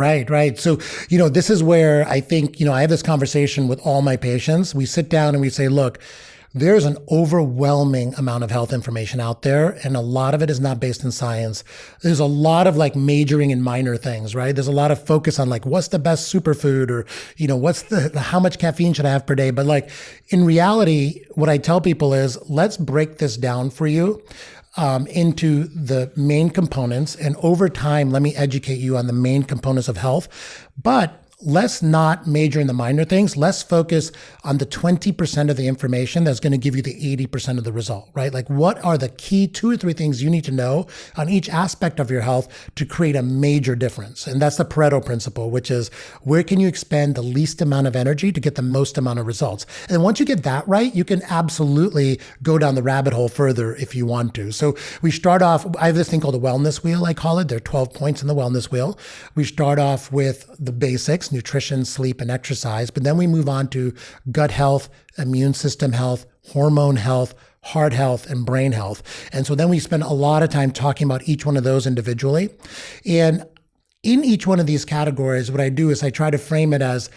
Right, right. So, this is where I think, I have this conversation with all my patients. We sit down and we say, look, there's an overwhelming amount of health information out there, and a lot of it is not based in science. There's a lot of like majoring in minor things, right? There's a lot of focus on like what's the best superfood, or what's the how much caffeine should I have per day? But like in reality, what I tell people is let's break this down for you into the main components. And over time, let me educate you on the main components of health. But let's not major in the minor things. Let's focus on the 20% of the information that's going to give you the 80% of the result, right? Like what are the key 2 or 3 things you need to know on each aspect of your health to create a major difference? And that's the Pareto principle, which is where can you expend the least amount of energy to get the most amount of results? And then once you get that right, you can absolutely go down the rabbit hole further if you want to. So we start off, I have this thing called the wellness wheel, I call it. There are 12 points in the wellness wheel. We start off with the basics, nutrition, sleep, and exercise. But then we move on to gut health, immune system health, hormone health, heart health, and brain health. And so then we spend a lot of time talking about each one of those individually. And in each one of these categories, what I do is I try to frame it as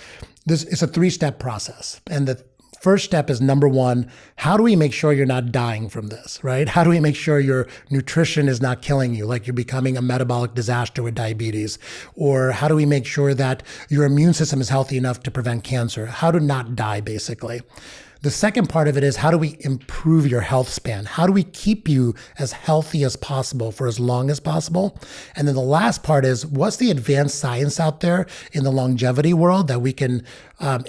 this, it's a 3-step process. And the first step is number 1, how do we make sure you're not dying from this, right? How do we make sure your nutrition is not killing you, like you're becoming a metabolic disaster with diabetes? Or how do we make sure that your immune system is healthy enough to prevent cancer? How to not die, basically. The second part of it is how do we improve your health span? How do we keep you as healthy as possible for as long as possible? And then the last part is what's the advanced science out there in the longevity world that we can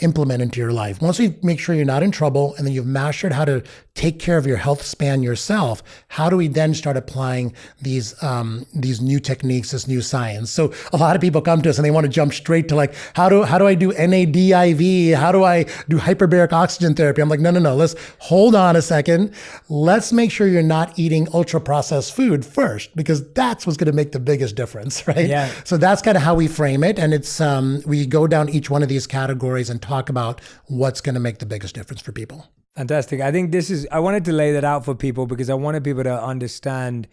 implement into your life? Once we make sure you're not in trouble and then you've mastered how to take care of your health span yourself, how do we then start applying these new techniques, this new science? So a lot of people come to us and they want to jump straight to like, how do I do NADIV? How do I do hyperbaric oxygen therapy? I'm like, no. Let's hold on a second. Let's make sure you're not eating ultra processed food first, because that's what's going to make the biggest difference, right? Yeah. So that's kind of how we frame it. And it's, we go down each one of these categories and talk about what's going to make the biggest difference for people. Fantastic. I think I wanted to lay that out for people because I wanted people to understand,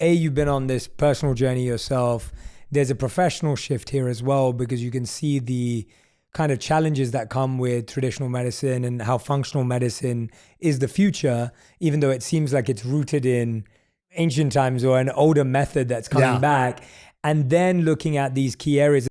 you've been on this personal journey yourself. There's a professional shift here as well, because you can see the kind of challenges that come with traditional medicine and how functional medicine is the future, even though it seems like it's rooted in ancient times or an older method that's coming back. And then looking at these key areas.